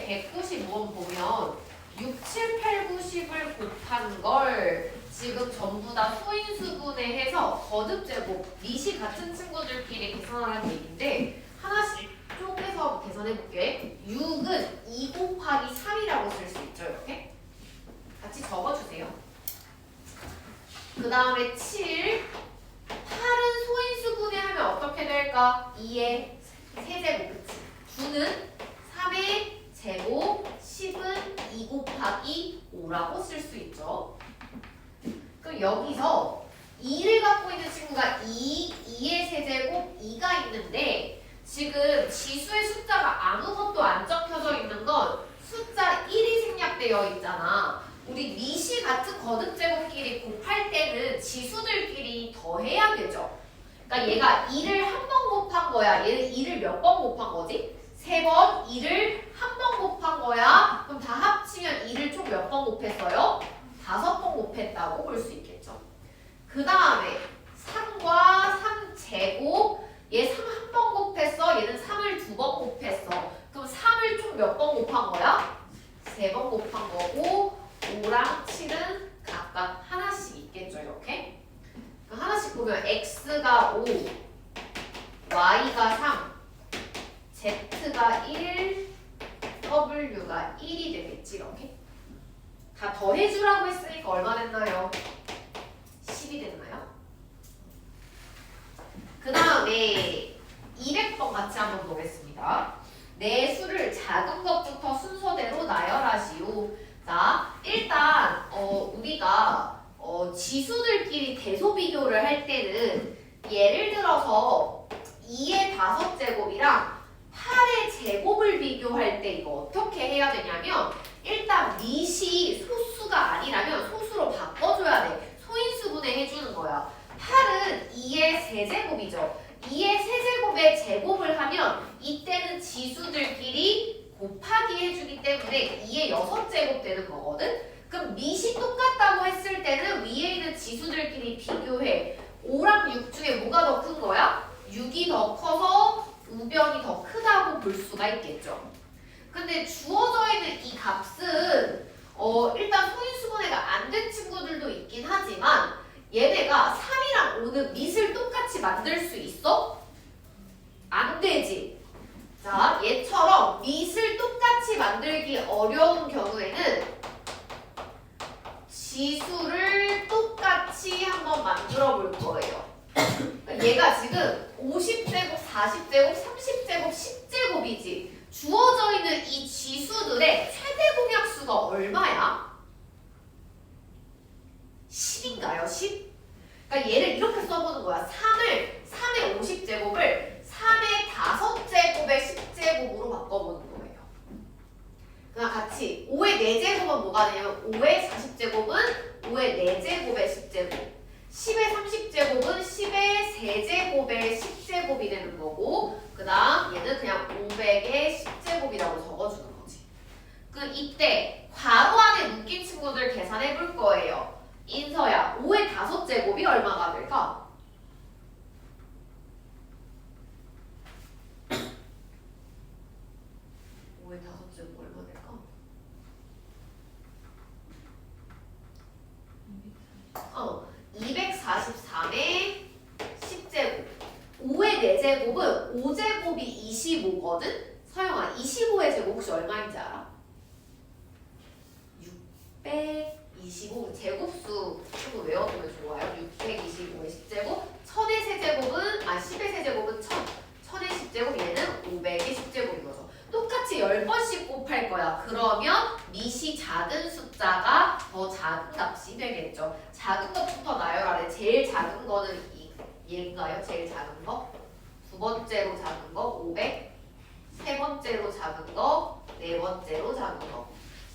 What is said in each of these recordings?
195번 보면 6, 7, 8, 9, 10을 곱한 걸 지금 전부 다 소인수분해 해서 거듭제곱, 밑이 같은 친구들끼리 계산하라는 얘기인데 하나씩 쪼개서 계산해볼게. 6은 2 곱하기 3이라고 쓸 수 있죠. 이렇게 같이 적어주세요. 그 다음에 7, 8은 소인수분해 하면 어떻게 될까? 2의 세제곱, 그치? 9는 3의 제곱, 10은 2 곱하기 5라고 쓸 수 있죠. 그럼 여기서 2를 갖고 있는 친구가 2의 세제곱 2가 있는데 지금 지수의 숫자가 아무것도 안 적혀져 있는 건 숫자 1이 생략되어 있잖아. 우리 밑이 같은 거듭제곱끼리 곱할 때는 지수들끼리 더해야 되죠. 그러니까 얘가 2를 한 번 곱한 거야. 얘는 2를 몇 번 곱한 거지? 3번. 2를 한 번 곱한 거야. 그럼 다 합치면 2를 총 몇 번 곱했어요? 5번 곱했다고 볼 수 있겠죠. 그 다음에 3과 3제곱. 얘 3 한 번 곱했어. 얘는 3을 2번 곱했어. 그럼 3을 총 몇 번 곱한 거야? 3번 곱한 거고 5랑 7은 각각 하나씩 있겠죠. 이렇게. 그럼 하나씩 보면 x가 5, y가 3, z가 1, w가 1이 되겠지. 이렇게. 다 더해주라고 했으니까 얼마 됐나요? 10이 됐나요? 그 다음에 200번 같이 한번 보겠습니다. 내 수를 작은 것부터 순서대로 나열하시오. 자, 일단 우리가 지수들끼리 대소 비교를 할 때는 예를 들어서 2의 5제곱이랑 8의 제곱을 비교할 때 이거 어떻게 해야 되냐면 일단 밑이 소수가 아니라면 소수로 바꿔줘야 돼. 소인수분해 해주는 거야. 8은 2의 세제곱이죠. 2의 세제곱의 제곱을 하면 이때는 지수들끼리 곱하기 해주기 때문에 2의 6제곱 되는 거거든. 그럼 밑이 똑같다고 했을 때는 위에 있는 지수들끼리 비교해. 5랑 6 중에 뭐가 더 큰 거야? 6이 더 커서 우변이 더 크다고 볼 수가 있겠죠. 근데 주어져 있는 이 값은 일단 소인수분해가 안 된 친구들도 있긴 하지만 얘네가 3이랑 5는 밑을 똑같이 만들 수 있어? 안 되지. 자, 얘처럼 밑을 똑같이 만들기 어려운 경우에는 지수를 똑같이 한번 만들어 볼 거예요. 얘가 지금 50제곱, 40제곱, 30제곱, 10제곱이지. 주어져 있는 이 지수들의 최대 공약수가 얼마야? 10인가요? 10? 그러니까 얘를 이렇게 써보는 거야. 3의 50제곱을 3의 5제곱의 10제곱으로 바꿔보는 거예요. 그냥 같이 5의 4제곱은 뭐가 되냐면 5의 40제곱은 5의 4제곱의 10제곱, 10의 30제곱은 10의 3제곱의 10제곱이 되는 거고, 그 다음 얘는 그냥 500의 10제곱이라고 적어주는 거지. 그럼 이때 괄호 안에 묶인 친구들 계산해 볼 거예요. 인서야, 5의 5제곱이 얼마가 될까? 얼마 될까? 243의 10제곱. 5의 4제곱은 5제곱이 25거든? 서영아, 25의 제곱 혹시 얼마인지 알아? 625. 제곱수 조금 외워두면 좋아요. 625의 10제곱. 1000의 세제곱은 10의 세제곱은 1000. 1000의 10제곱 얘는 500의 10제곱인 거죠. 똑같이 10번씩 곱할 거야. 그러면 밑이 작은 숫자가 더 작은 값이 되겠죠. 작은 것부터 나열하래. 제일 작은 거는 얘인가요? 제일 작은 거? 두 번째로 작은 거 500. 세 번째로 작은 거, 네 번째로 작은 거.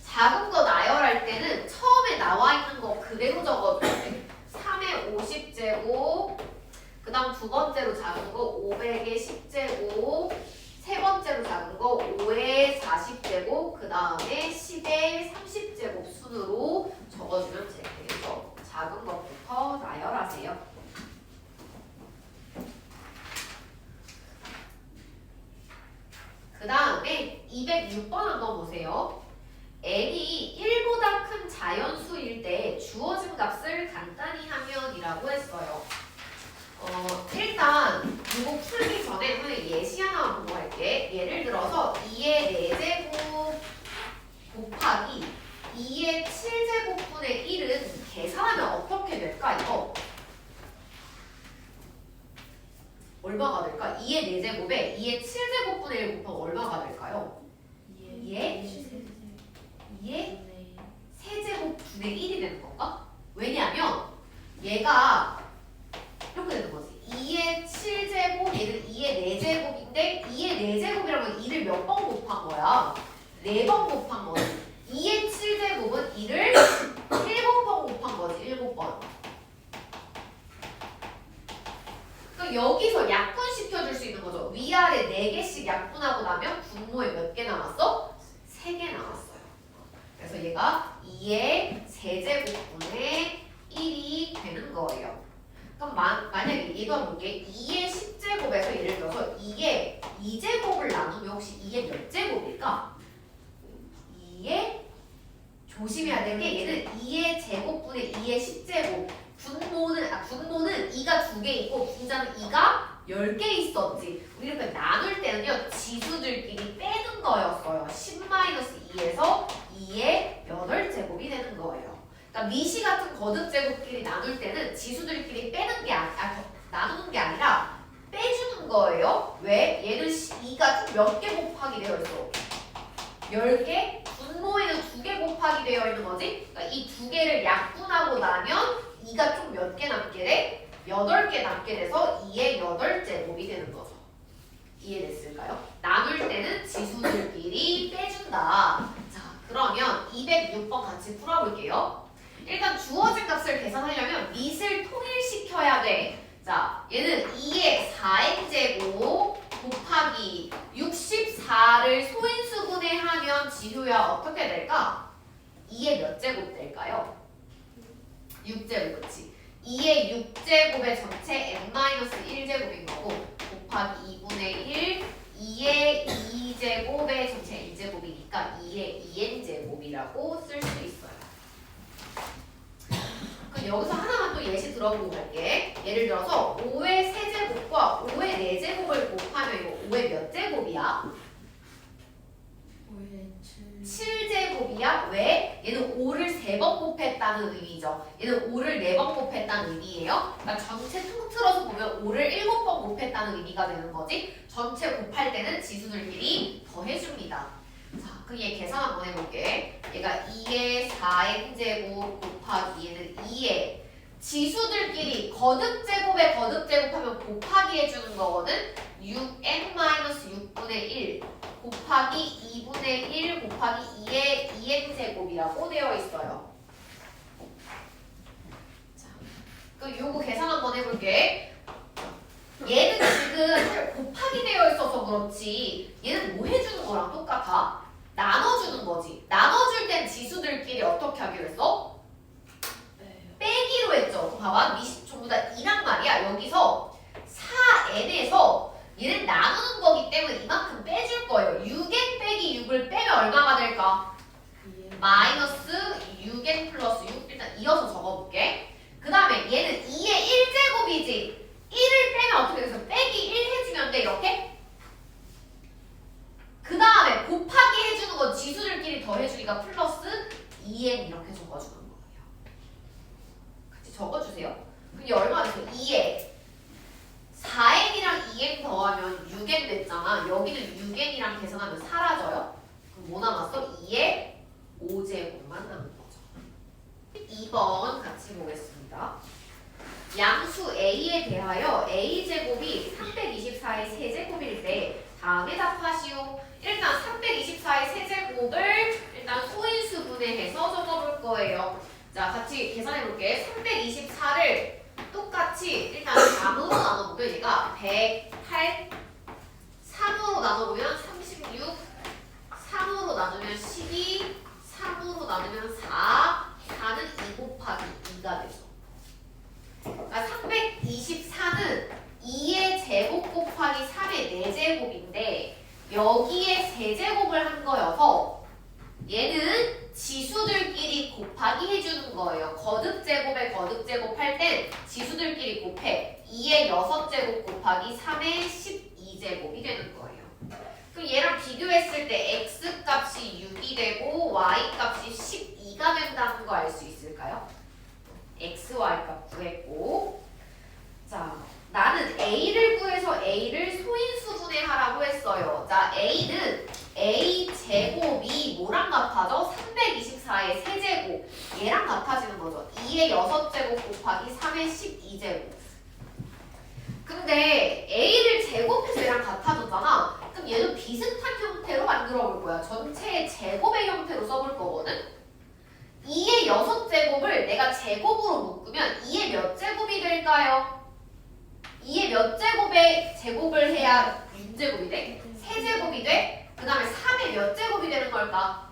작은 거 나열할 때는 처음에 나와 있는 거 그대로 적어줘야 돼. 3의 50제곱, 그 다음 두 번째로 작은 거 500의 10제곱, 세 번째로 작은 거 5의 40제곱, 그 다음에 10의 30제곱 순으로 적어주면 되겠죠. 작은 것부터 나열하세요. 그 다음에 200 206번 한번 보세요. n이 1보다 큰 자연수일 때 주어진 값을 간단히 하면 이라고 했어요. 일단 이거 풀기 전에 선생님 예시 하나 보고 할게. 예를 들어서 2의 4제곱 곱하기 2의 7제곱분의 1은 계산하면 어떻게 될까 이거? 얼마가 될까? 2의 4제곱에 2의 7제곱분의 1 곱하면 얼마가 될까요? 2의 3제곱분의 1이 되는 건가? 왜냐면 얘가 이렇게 되는 거지. 2의 7제곱 얘는 2의 4제곱인데 2의 4제곱이라면 2를 몇 번 곱한 거야? 4번 곱한 거지. 2의 7제곱은 2를 7번 곱한 거지. 7번. 그럼 여기서 약분시켜줄 수 있는 거죠. 위아래 4개씩 약분하고 나면 분모에 몇 개 남았어? 3개 남았어요. 그래서 얘가 2의 세제곱분의 1이 되는 거예요. 그럼 만약에 얘도 한번 볼게. 2의 10제곱에서 예를 들어서 2의 2제곱을 나누면 혹시 2의 몇 제곱일까? 2의 조심해야 될 게 얘는 2의 제곱분의 2의 10제곱 분모는 2가 2개 있고 분자는 2가 10개 있었지. 우리 이렇게 나눌 때는요 지수들끼리 빼는 거였어요. 10-2에서 2의 8제곱이 되는 거예요. 그러니까 미시 같은 거듭제곱끼리 나눌 때는 지수들끼리 빼는 게 나누는 게 아니라 빼주는 거예요. 왜? 얘는 2가 좀 몇 개 곱하기 되어 있어. 10개? 분모에는 2개 곱하기 되어 있는 거지. 그러니까 이 2개를 약분하고 나면 2가 좀 몇 개 남게 돼? 8개 남게 돼서 2의 8제곱이 되는 거죠. 이해됐을까요? 나눌 때는 지수들끼리 빼준다. 자, 그러면 206번 같이 풀어볼게요. 일단 주어진 값을 계산하려면 밑을 통일시켜야 돼. 자, 얘는 2의 4n제곱 곱하기 64를 소인수분해 하면 지효야 어떻게 될까? 2의 몇 제곱 될까요? 6제곱, 그치? 2의 6제곱의 전체 n-1제곱인 거고 곱하기 2분의 1 2의 2제곱의 전체 n제곱이니까 2의 2n제곱이라고 쓸 수 있어요. 그럼 여기서 하나만 또 예시 들어보고 갈게. 예를 들어서 5의 세제곱과 5의 4제곱을 곱하면 이거 5의 몇 제곱이야? 7제곱이야? 왜? 얘는 5를 3번 곱했다는 의미죠. 얘는 5를 4번 곱했다는 의미예요. 그러니까 전체 통틀어서 보면 5를 7번 곱했다는 의미가 되는 거지. 전체 곱할 때는 지수들끼리 더해줍니다. 자, 그럼 얘 계산 한번 해볼게. 얘가 2의 4n제곱 곱하기 얘는 2의 지수들끼리 거듭제곱에 거듭제곱하면 곱하기 해주는 거거든. 6n-6분의 1 곱하기 2분의 1 곱하기 2의 2n제곱이라고 되어 있어요. 자, 그럼 요거 계산 한번 해볼게. 얘는 지금 곱하기 되어 있어서 그렇지 얘는 뭐 해주는 거랑 똑같아? 나눠주는 거지. 나눠줄 땐 지수들끼리 어떻게 하기로 했어? 빼기로 했죠. 봐봐. 전부 다 2란 말이야. 여기서 4n에서 얘는 나누는 거기 때문에 이만큼 빼줄 거예요. 6n 빼기 6을 빼면 얼마가 될까? 마이너스 6n 플러스 6. 일단 이어서 적어볼게. 그 다음에 얘는 2의 1제곱이지. 1을 빼면 어떻게 돼서 빼기 1 해주면 돼. 이렇게. 그 다음에 곱하기 해주는 건 지수들끼리 더해주니까 플러스 2n 이렇게 적어주는 거예요. 같이 적어주세요. 그게 얼마 됐어? 2에 4n이랑 2n 더하면 6n 됐잖아. 여기는 6n이랑 계산하면 사라져요. 그럼 뭐 남았어? 2의 5제곱만 남은 거죠. 2번 같이 보겠습니다. 양수 a에 대하여 a제곱이 324의 세제곱일 때 다음에 답하시오. 일단 324의 세제곱을 일단 소인수분해해서 적어볼 거예요. 자, 같이 계산해볼게. 324를 똑같이 일단 3으로 나눠보면 얘가 108 3으로 나눠보면 36 3으로 나누면 12 3으로 나누면 4 4는 2 곱하기 2가 되죠. 그러니까 324는 2의 제곱 곱하기 3의 4제곱인데 여기에 세제곱을 한 거여서 얘는 지수들끼리 곱하기 해주는 거예요. 거듭 제곱에 거듭 제곱 할 땐 지수들끼리 곱해. 2의 6제곱 곱하기 3의 12제곱이 되는 거예요. 그럼 얘랑 비교했을 때 x 값이 6이 되고 y 값이 12가 된다는 거 알 수 있을까요? x, y 값 구했고, 자, 나는 a를 구해서 a를 소인수분해 하라고 했어요. 자, a는 a 제곱이 뭐랑 같아져? 324의 세제곱. 얘랑 같아지는 거죠. 2의 6제곱 곱하기 3의 12제곱. 근데 a를 제곱해서 얘랑 같아졌잖아. 그럼 얘도 비슷한 형태로 만들어 볼 거야. 전체의 제곱의 형태로 써볼 거거든. 2의 6제곱을 내가 제곱으로 묶으면 2의 몇 제곱이 될까요? 2의 몇 제곱의 제곱을 해야 6제곱이 돼? 세제곱이 돼? 그 다음에 3의 몇 제곱이 되는 걸까?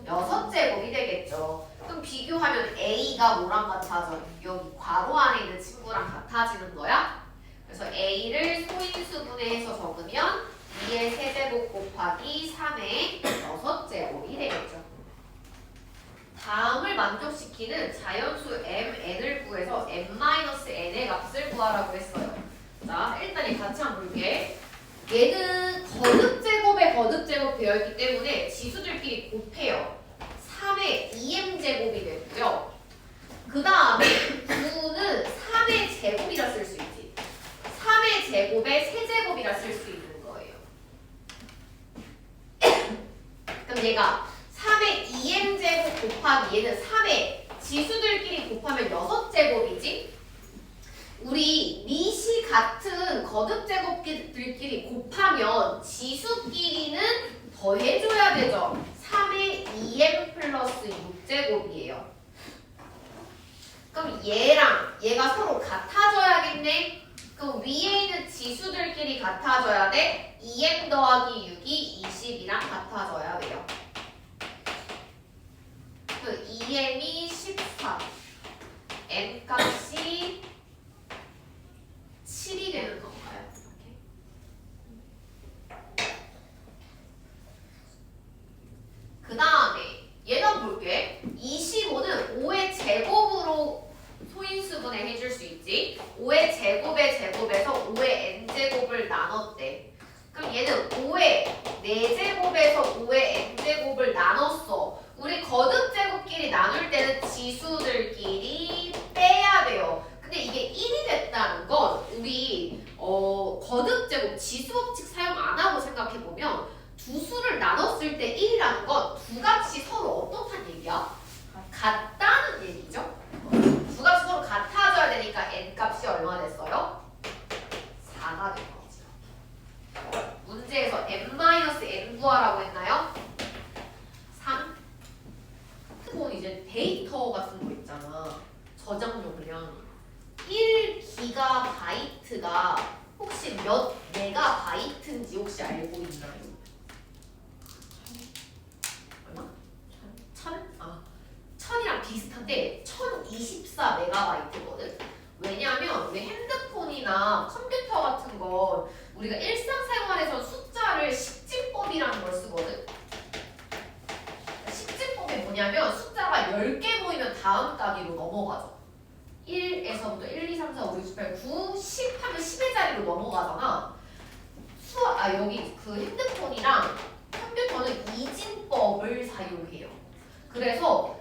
6제곱이 되겠죠. 그럼 비교하면 a가 뭐랑 같아져? 여기 괄호 안에 있는 친구랑 같아지는 거야. 그래서 a를 소인수분해해서 적으면 2의 세제곱 곱하기 3의 6제곱이 되겠죠. 다음을 만족시키는 자연수 mn을 구해서 m-n의 값을 구하라고 했어요. 자, 일단 이 같이 한번 볼게. 얘는 거듭제곱에 거듭제곱 되어있기 때문에 지수들끼리 곱해요. 3의 2m제곱이 되고요. 그 다음에 9는 3의 제곱이라 쓸 수 있지. 3의 제곱에 세제곱이라 쓸 수 있는 거예요. 그럼 얘가 3의 2m제곱 곱하기 얘는 3의 지수들끼리 곱하면 6제곱이지? 우리 밑이 같은 거듭제곱들끼리 곱하면 지수끼리는 더해줘야 되죠. 3의 2m 플러스 6제곱이에요. 그럼 얘랑 얘가 서로 같아져야겠네? 그럼 위에 있는 지수들끼리 같아져야 돼? 2m 더하기 6이 20이랑 같아져야 돼요. 그 2m이 14, n 값이 7이 되는 건가요? 그 다음에 얘는 볼게. 25는 5의 제곱으로 소인수분해 해줄 수 있지. 5의 제곱의 제곱에서 5의 n제곱을 나눴대. 그럼 얘는 5의 4제곱에서 5의 n제곱을 나눴어. 우리 거듭제곱끼리 나눌 때는 지수들끼리 빼야 돼요. 근데 이게 1이 됐다는 건 우리 거듭제곱 지수법칙 사용 안 하고 생각해보면 두 수를 나눴을 때 1이라는 건 두 값이 서로 어떻다는 얘기야? 같다는 얘기죠. 두 값이 서로 같아져야 되니까 n 값이 얼마 됐어요? 4가 된 거지. 문제에서 m-n 구하라고 했나요? 3. 핸드폰 이제 데이터 같은 거 있잖아. 저장용량 1GB가 혹시 몇 메가바이트인지 혹시 알고 있나요? 얼마? 1000? 아, 1000이랑 비슷한데 1024메가바이트거든. 왜냐하면 우리 핸드폰이나 컴퓨터 같은 건 우리가 일상생활에서 숫자를 식진법이라는 걸 쓰거든. 식진법이 뭐냐면 숫자가 10개 모이면 다음 단위로 넘어가죠. 1에서부터 1, 2, 3, 4, 5, 6, 7, 8, 9, 10 하면 10의 자리로 넘어가잖아. 여기 그 핸드폰이랑 컴퓨터는 이진법을 사용해요. 그래서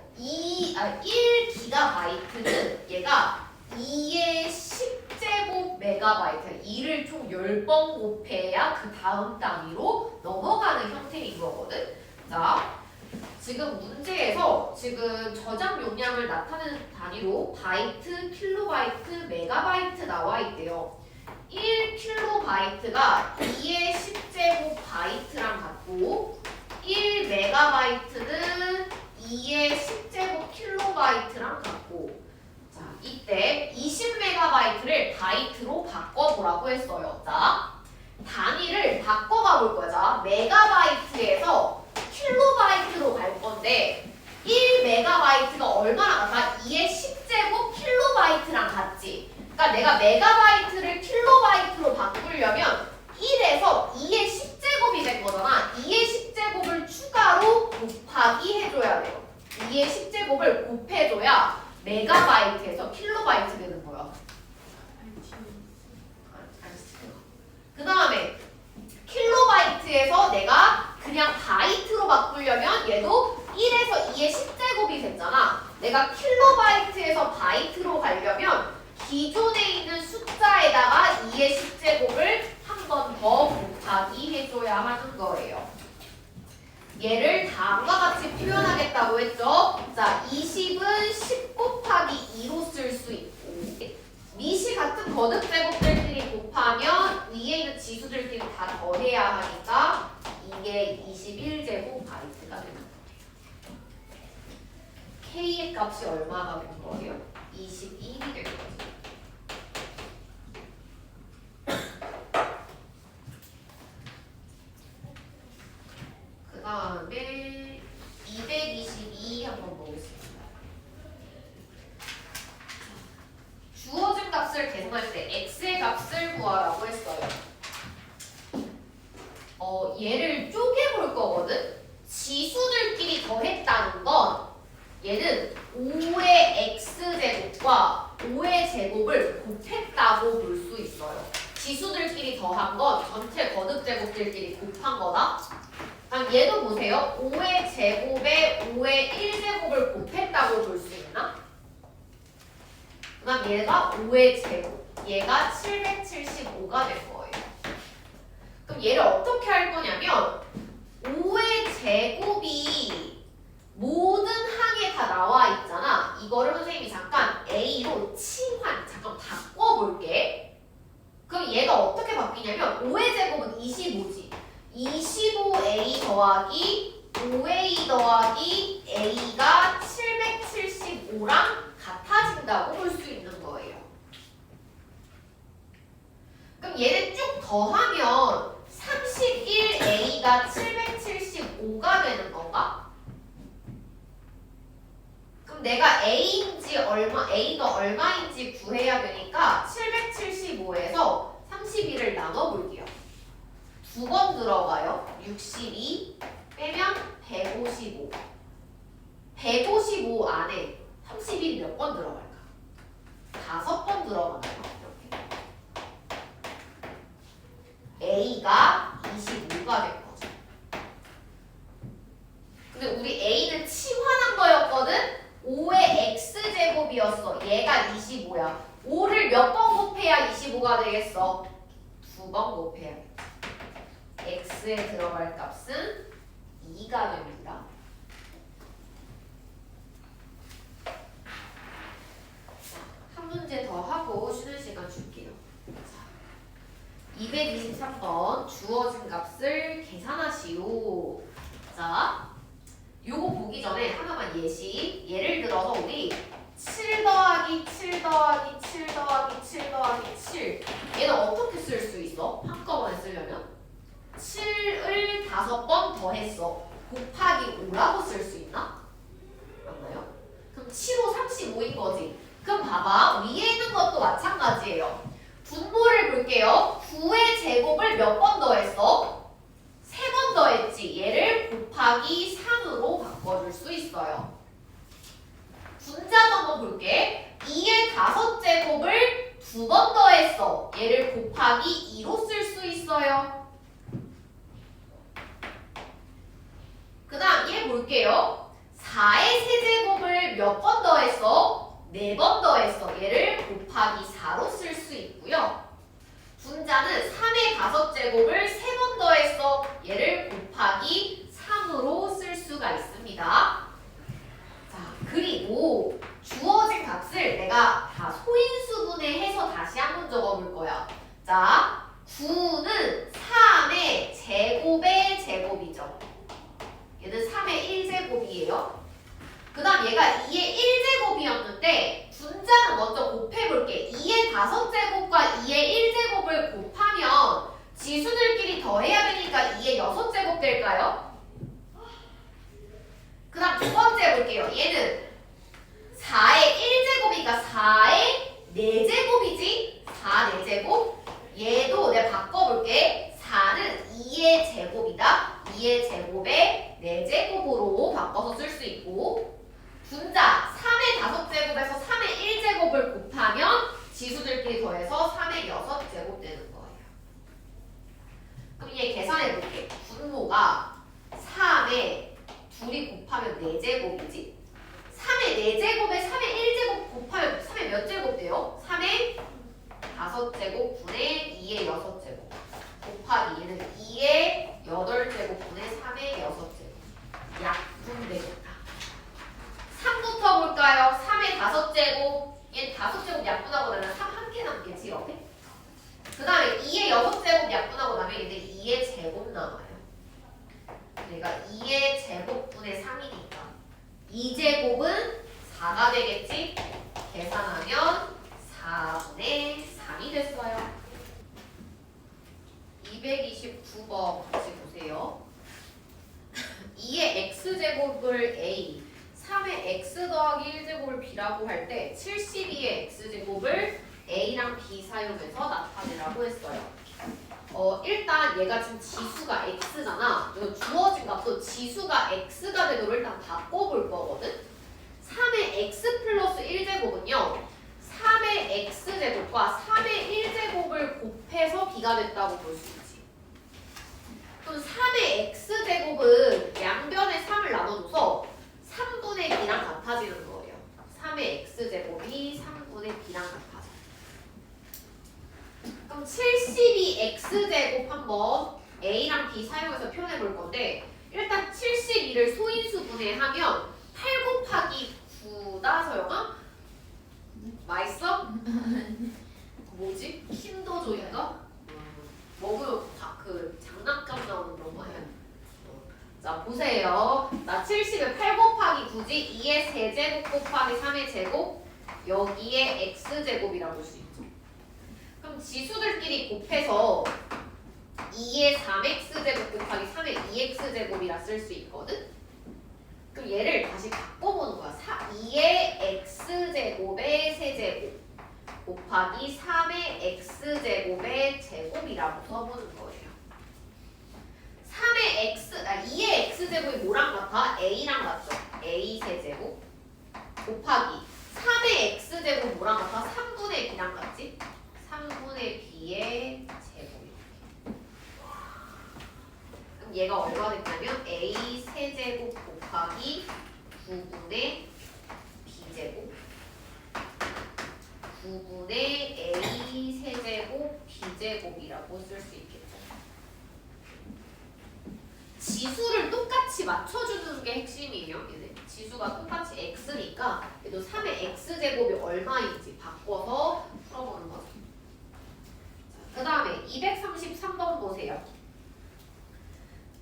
1GB는 얘가 2의 10제곱 메가바이트, 2를 총 10번 곱해야 그 다음 단위로 넘어가는 형태인 거거든. 자, 지금 문제에서 지금 저장 용량을 나타내는 단위로 바이트, 킬로바이트, 메가바이트 나와 있대요. 1킬로바이트가 2의 10제곱 바이트랑 같고 1메가바이트는 2의 10제곱 킬로바이트랑 같고, 자, 이때 20메가바이트를 바이트로 바꿔보라고 했어요. 자, 단위를 바꿔가 볼 거야. 자, 메가바이트에서 킬로바이트로 갈 건데 1메가바이트가 얼마나 같아? 2의 10제곱 킬로바이트랑 같지? 그러니까 내가 메가바이트를 킬로바이트로 바꾸려면 1에서 2의 10제곱이 된 거잖아. 2의 10제곱을 추가 곱하기 해줘야 돼요. 2의 10제곱을 곱해줘야 메가바이트에서 킬로바이트 되는 거야. 그 다음에 킬로바이트에서 내가 그냥 바이트로 바꾸려면 얘도 1에서 2의 10제곱이 됐잖아. 내가 킬로바이트에서 바이트로 가려면 기존에 있는 숫자에다가 2의 10제곱을 한 번 더 곱하기 해줘야 하는 거예요. 얘를 다음과 같이 표현하겠다고 했죠. 자, 20은 10 곱하기 2로 쓸 수 있고 미시 같은 거듭 제곱들끼리 곱하면 위에 있는 지수들끼리 다 더해야 하니까 이게 21제곱 바이트가 되는 거예요. K의 값이 얼마가 된 거예요? 21이 된 거죠. 그 다음에 222 한번 보겠습니다. 주어진 값을 계산할 때 x의 값을 구하라고 했어요. 얘를 쪼개볼 거거든? 지수들끼리 더했다는 건 얘는 5의 x제곱과 5의 제곱을 곱했다고 볼 수 있어요. 지수들끼리 더한 건 전체 거듭제곱들끼리 곱한 거다. 그럼 얘도 보세요. 5의 제곱에 5의 1제곱을 곱했다고 볼 수 있나? 그 다음 얘가 5의 제곱, 얘가 775가 될 거예요. 그럼 얘를 어떻게 할 거냐면 5의 제곱이 모든 항에 다 나와 있잖아. 이거를 선생님이 잠깐 A로 치환, 잠깐 바꿔볼게. 그럼 얘가 어떻게 바뀌냐면 5의 제곱은 25지. 25A 더하기 5A 더하기 A가 775랑 같아진다고 볼 수 있는 거예요. 그럼 얘를 쭉 더하면 31A가 775가 되는 건가? 그럼 내가 A가 얼마인지 구해야 되니까 775에서 31을 나눠볼게요. 두 번 들어가요. 62 빼면 155. 155 안에 31이 몇 번 들어갈까? 5번 들어가나요? 이렇게. A가 25가 된 거죠. 근데 우리 A는 치환한 거였거든? 5의 X제곱이었어. 얘가 25야. 5를 몇 번 곱해야 25가 되겠어? 2번 곱해야겠지. X에 들어갈 값은 2가 됩니다. 한 문제 더 하고 쉬는 시간 줄게요. 223번 주어진 값을 계산하시오. 자, 요거 보기 전에 하나만 예시. 예를 들어서 우리 7 더하기 7 더하기 7 더하기 7 더하기 7 얘는 어떻게 쓸 수 있어? 한꺼번에 쓰려면 7을 5번 더했어. 곱하기 5라고 쓸 수 있나? 맞나요? 그럼 7호 35인 거지. 그럼 봐봐. 위에 있는 것도 마찬가지예요. 분모를 볼게요. 9의 제곱을 몇 번 더했어? 3번 더했지. 얘를 곱하기 3으로 바꿔줄 수 있어요. 분자도 한번 볼게. 2의 5제곱을 2번 더했어. 얘를 곱하기 2로 쓸 수 있어요. 그 다음 얘 볼게요. 4의 세제곱을 몇 번 더했어? 4번 더했어. 얘를 곱하기 4로 쓸 수 있고요. 분자는 3의 5제곱을 3번 더했어. 얘를 곱하기 3으로 쓸 수가 있습니다. 자, 그리고 주어진 값을 내가 다 소인수분해해서 다시 한번 적어볼 거야. 자, 9는 3의 제곱의 제곱이죠. 얘는 3의 1제곱이에요. 그 다음 얘가 2의 1제곱이었는데 분자는 먼저 곱해볼게. 2의 5제곱과 2의 1제곱을 곱하면 지수들끼리 더해야 되니까 2의 6제곱 될까요? 바꿔서 쓸 수 있고 분자 3의 5제곱에서 3의 1제곱을 곱하면 지수들끼리 더해서 3의 6제곱 되는 거예요. 그럼 얘 계산해 볼게. 분모가 3에 둘이 곱하면 4제곱이지? 3의 4제곱에 3의 1제곱 곱하면 3의 몇 제곱 돼요? 3의 5제곱 분의 2의 6제곱 곱하기 얘는 2의 8제곱 분의 3의 6제곱 약분 되겠다. 3부터 볼까요? 3의 5제곱 얘는 5제곱 약분하고 나면 3 한 개 남겠지 옆에? 그 다음에 2의 6제곱 약분하고 나면 얘는 2의 제곱 남아요. 그러니까 2의 제곱분의 3이니까 2제곱은 4가 되겠지? 계산하면 4분의 3이 됐어요. 229번 같이 보세요. 2의 x제곱을 a 3의 x 더하기 1제곱을 b라고 할 때 72의 x제곱을 a랑 b 사용해서 나타내라고 했어요. 일단 얘가 지금 지수가 x잖아. 주어진 값도 지수가 x가 되도록 일단 바꿔볼 거거든. 3의 x 플러스 1제곱은요. 3의 x제곱과 3의 1제곱을 곱해서 b가 됐다고 볼 수 있지. 그럼 3의 x제곱은 양변에 3을 나눠줘서 3분의 b랑 같아지는 거예요. 3의 x제곱이 3분의 b랑 같아져. 그럼 72x제곱 한번 a랑 b 사용해서 표현해 볼 건데 일단 72를 소인수 분해하면 8 곱하기 9다 서영아? 맛있어? 뭐지? 킨더조이인가? 먹으면 그 장난감 나오는 그런 거야. 자 보세요. 나 70에 8 곱하기 9지 2의 세제곱 곱하기 3의 제곱 여기에 x제곱이라고 볼 수 있죠. 그럼 지수들끼리 곱해서 2의 3x제곱 곱하기 3의 2x제곱이라 쓸 수 있거든? 그럼 얘를 다시 바꿔보는 거야. 2의 x제곱의 세제곱 곱하기 3의 x제곱의 제곱이라고 써보는 거예요. 2의 x제곱이 뭐랑 같아? a랑 같죠? a 세제곱 곱하기 3의 x제곱 뭐랑 같아? 3분의 b랑 같지? 3분의 b의 제곱. 그럼 얘가 얼마 됐냐면 a 세제곱 곱하기 9분의 b제곱 9분의 a 세제곱 b제곱이라고 쓸 수 있겠죠. 지수를 똑같이 맞춰주는 게 핵심이에요. 얘는 지수가 똑같이 x니까 얘도 3의 x제곱이 얼마인지 바꿔서 풀어보는 거죠. 그 다음에 233번 보세요.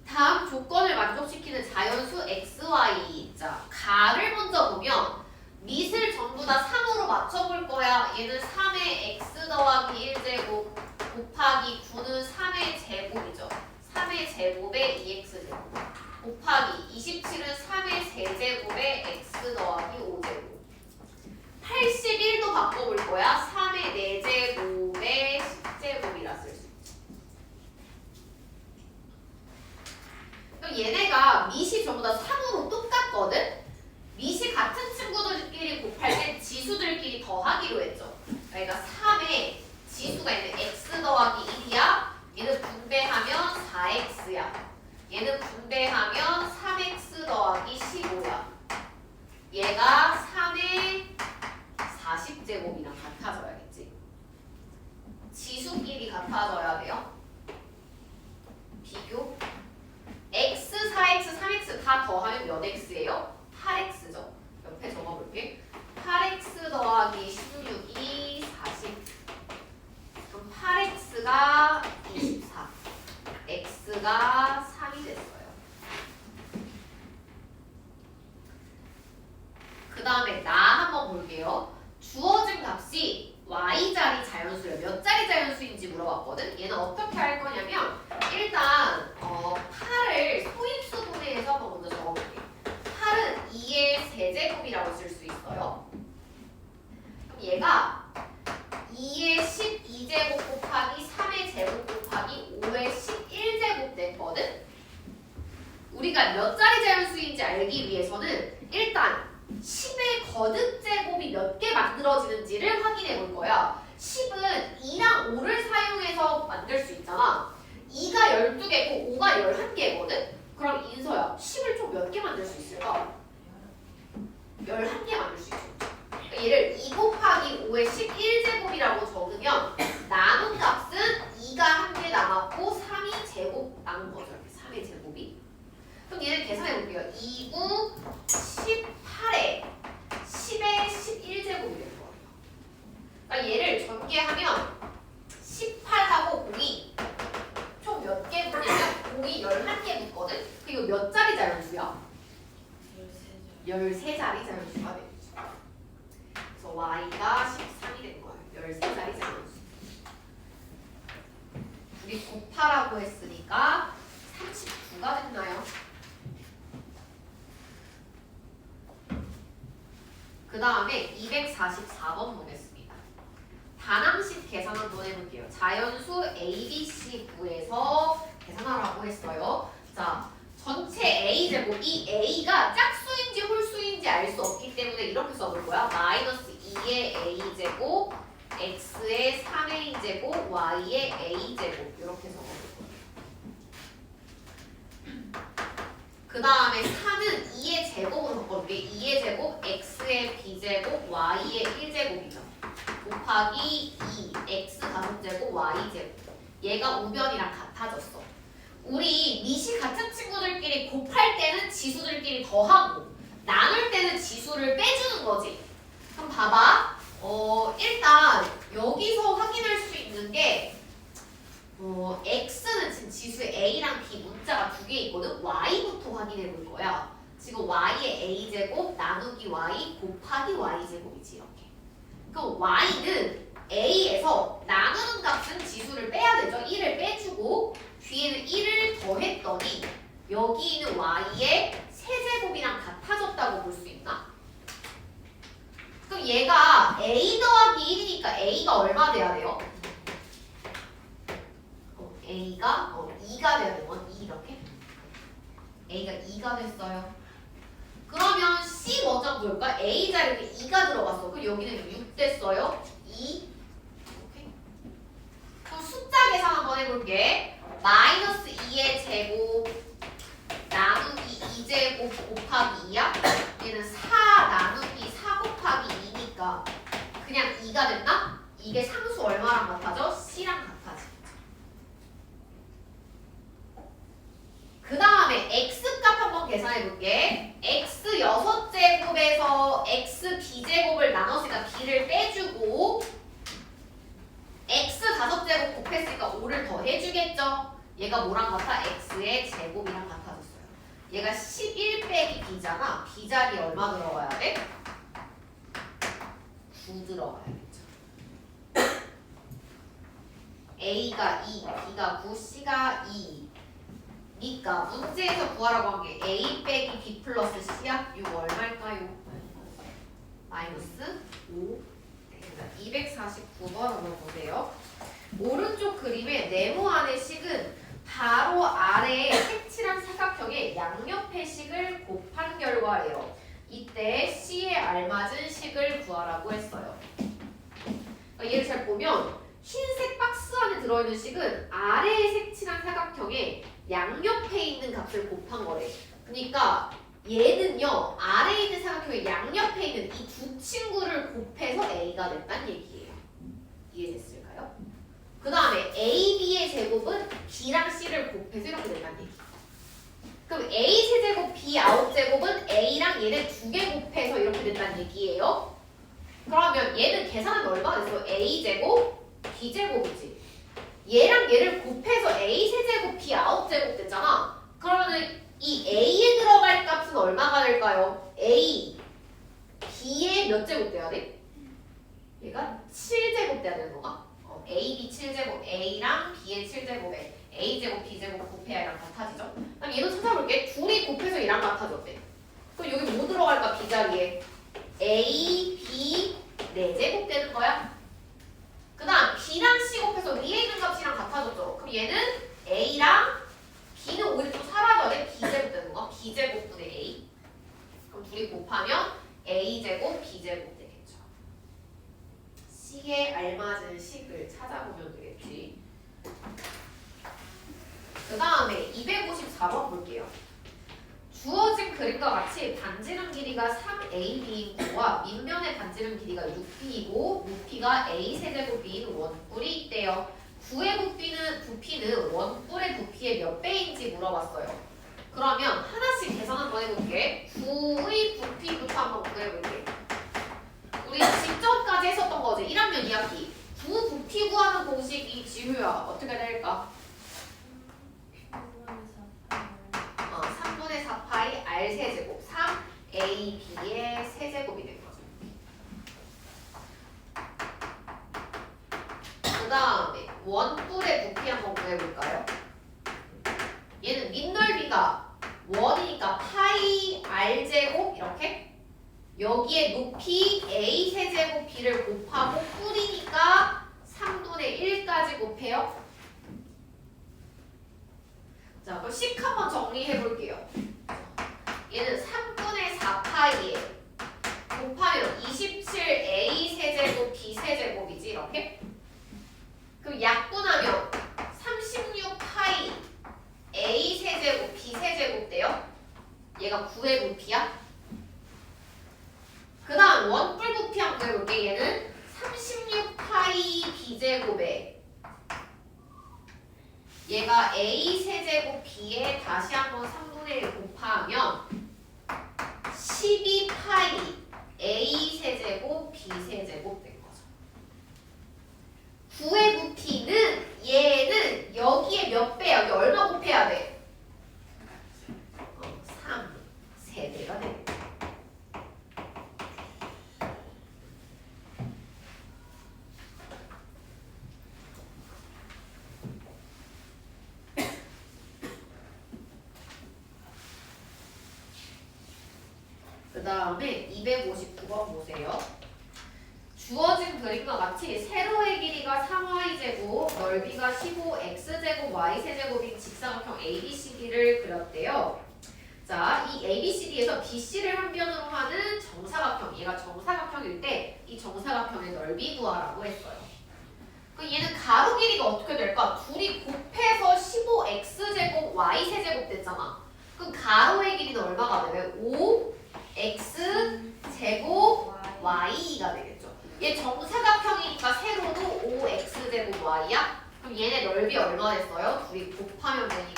다음 조건을 만족시키는 자연수 x, y. 자, 가를 먼저 보면 밑을 전부 다 3으로 맞춰볼 거야. 얘는 3의 x 더하기 1제곱 곱하기 9는 3의 제곱이죠. 3의 제곱에 2x제곱 곱하기 27은 3의 세제곱에 x 더하기 5제곱 81도 바꿔볼 거야. 3의 4제곱에 10제곱이라 쓸 수 있지. 그럼 얘네가 밑이 전부 다 3으로 똑같거든? 밑이 같은 친구들끼리 곱할 때 지수들끼리 더하기로 했죠. 그러니까 3에 지수가 있는 x 더하기 1이야. 얘는 분배하면 4x야. 얘는 분배하면 3x 더하기 15야. 얘가 3의 40제곱이랑 같아져야겠지. 지수끼리 같아져야 돼요. 비교. x, 4x, 3x 다 더하면 몇 x예요? 8x죠. 옆에 적어볼게. 8x 더하기 16이 40. 그럼 8x가 24. x가 3이 됐어요. 그 다음에 나 한번 볼게요. 주어진 값이 y자리 자연수예요. 몇 자리 자연수인지 물어봤거든. 얘는 어떻게 할 거냐면 일단 8을 소인수 분해해서 한번 먼저 적어볼게. 8은 2의 세제곱이라고 쓸 수 있어요. 그럼 얘가 2의 12제곱 곱하기 3의 제곱 곱하기 5의 11제곱 됐거든? 우리가 몇 자리 자연수인지 알려면 알기 위해서는 일단 10의 거듭제곱이 몇 개 만들어지는지를 확인해 볼 거야. 10은 2랑 5를 사용해서 만들 수 있잖아. 2가 12개고 5가 11개거든? 그럼 인서야 10을 총 몇 개 만들 수 있을까? 11개 만들 수 있어. 그러니까 얘를 2 곱하기 5의 11제곱이라고 적으면 나눈 값은 2가 한 개 남았고 3이 제곱 남은 거죠. 3의 제곱이. 그럼 얘를 계산해 볼게요. 2, 9, 18에 10의 11제곱이 되는 거예요. 그러니까 얘를 전개하면 18하고 0이 총 몇 개 붙냐면 0이 11개 붙거든? 그리고 몇 자리 자연수야? 13자리 자연수가 되겠죠. 그래서 y가 13이 된 거예요. 13자리 자연수. 우리 곱하라고 했으니까 39가 됐나요? 그 다음에 244번 보겠습니다. 반항식 계산 한번 해볼게요. 자연수 ABC 구에서 계산하라고 했어요. 자, 전체 A제곱, 이 A가 짝수인지 홀수인지 알 수 없기 때문에 이렇게 써볼 거야. 마이너스 2의 A제곱, X의 3A제곱, Y의 A제곱 이렇게 써볼 거야. 그 다음에 4는 2의 제곱으로 바꿔볼게. 2의 제곱, x의 b제곱, y의 1제곱이죠. 곱하기 2, x 5제곱, y제곱. 얘가 우변이랑 같아졌어. 우리 밑이 같은 친구들끼리 곱할 때는 지수들끼리 더하고 나눌 때는 지수를 빼주는 거지. 그럼 봐봐. 일단 여기서 확인할 수 있는 게 x는 지금 지수 A랑 B 문자가 두 개 있거든. y부터 확인해 볼 거야. 지금 y의 a제곱 나누기 y 곱하기 y제곱이지 이렇게. 그럼 y는 a에서 나누는 값은 지수를 빼야 되죠. 1을 빼주고 뒤에는 1을 더했더니 여기 있는 y의 세제곱이랑 같아졌다고 볼 수 있나? 그럼 얘가 a 더하기 1이니까 a가 얼마 돼야 돼요? A가 2가 돼야 되는 건 2 이렇게? A가 2가 됐어요. 그러면 C 먼저 볼까? A 자리에 2가 들어갔어. 그럼 여기는 6 됐어요. 2 이렇게. 그럼 숫자 계산 한번 해볼게. 마이너스 2의 제곱 나누기 2제곱 곱하기 2야? 얘는 4 나누기 4 곱하기 2니까 그냥 2가 됐나? 이게 상수 얼마랑 같아져? C랑 같아지. 그 다음에 x값 한번 계산해 볼게. x 6제곱에서 x b제곱을 나눴으니까 b를 빼주고 x 5제곱 곱했으니까 5를 더해주겠죠. 얘가 뭐랑 같아? x의 제곱이랑 같아졌어요. 얘가 11 빼기 b잖아. b 자리에 얼마 들어가야 돼? 9 들어가야겠죠. a가 2, b가 9, c가 2 그러니까 문제에서 구하라고 한 게 A 빼기 B 플러스 C야? 이거 얼마일까요? 마이너스 5. 네, 249번 한번 보세요. 오른쪽 그림의 네모안의 식은 바로 아래에 색칠한 사각형의 양옆의 식을 곱한 결과예요. 이때 C에 알맞은 식을 구하라고 했어요. 그러니까 얘를 잘 보면 흰색 박스 안에 들어있는 식은 아래에 색칠한 사각형의 양옆에 있는 값을 곱한 거래. 그러니까 얘는요 아래에 있는 사각형의 양옆에 있는 이 두 친구를 곱해서 A가 됐다는 얘기예요. 이해됐을까요? 그 다음에 A, B의 제곱은 B랑 C를 곱해서 이렇게 된다는 얘기. 그럼 A 세제곱, B 9제곱은 A랑 얘네 두 개 곱해서 이렇게 된다는 얘기예요. 그러면 얘는 계산하면 얼마 됐어? A제곱, B제곱이지. 얘랑 얘를 곱해서 A 세제곱, B 9제곱 됐잖아. 그러면 이 A에 들어갈 값은 얼마가 될까요? A, B에 몇 제곱 돼야 돼? 얘가 7제곱 돼야 되는 건가? A, B 7제곱, A랑 B의 7제곱에 A제곱, B제곱 곱해야 얘랑 같아지죠? 그럼 얘도 찾아볼게. 둘이 곱해서 얘랑 같아졌대. 그럼 여기 뭐 들어갈까? B 자리에 A, B 4제곱 되는 거야. 그 다음 B랑 C 곱해서 위에 있는 값이랑 같아졌죠. 그럼 얘는 A랑 B는 오히려 좀 사라져야 돼. B제곱 되는 거. B제곱분의 A. 둘이 곱하면 a제곱 b제곱 되겠죠. C에 알맞은 식을 찾아보면 되겠지. 그 다음에 254번 볼게요. 주어진 그림과 같이 반지름 길이가 3AB인 구와 밑면의 반지름 길이가 6B이고 높이가 A 세제곱인 원뿔이 있대요. 구의 부피는 원뿔의 부피의 몇 배인지 물어봤어요. 그러면 하나씩 계산 한번 해볼게. 9의 부피부터 한번 구해볼게. 우리 직전까지 했었던 거지. 1학년 2학기. 9 부피 구하는 공식이 지효야. 어떻게 될까? 3분의 4파이 R 세제곱 3AB의 세제곱이 된 거죠. 그 다음에 원뿔의 부피 한번 구해볼까요? 얘는 밑넓이가 원이니까 파이 R제곱 이렇게 여기에 높이 A 세제곱 B를 곱하고 뿔이니까 3분의 1까지 곱해요. 자, 그럼 식 한번 정리해 볼게요. 얘는 3분의 4파이에 곱하면 27A 세제곱 B 세제곱이지 이렇게. 그럼 약분하면 36파이 A 세제곱 B 세제곱 돼요. 얘가 9의 부피야. 그 다음 원뿔 부피 한번 구해볼게. 얘는 36파이 B제곱에 얘가 A 세제곱 B에 다시 한번 3분의 1 곱하면 12파이 A 세제곱 B 세제곱 된 거죠. 9의 부피는 얘는 여기에 몇 배야? 여기 얼마 곱해야 돼? 3, 3배가 되겠다. 그 다음에 259번 보세요. 주어진 그림과 같이 세로의 길이가 3y제곱, 넓이가 15x제곱, y세제곱인 직사각형 ABCD를 그렸대요. 자, 이 ABCD에서 BC를 한 변으로 하는 정사각형, 얘가 정사각형일 때 이 정사각형의 넓이 구하라고 했어요. 그럼 얘는 가로 길이가 어떻게 될까? 둘이 곱해서 15x제곱, y세제곱 됐잖아. 그럼 가로의 길이는 얼마가 되면 5x제곱 y가 되겠죠. 얘 정사각형이니까 세로도 5x제곱 y야? 그럼 얘네 넓이 얼마 됐어요? 둘이 곱하면 되니까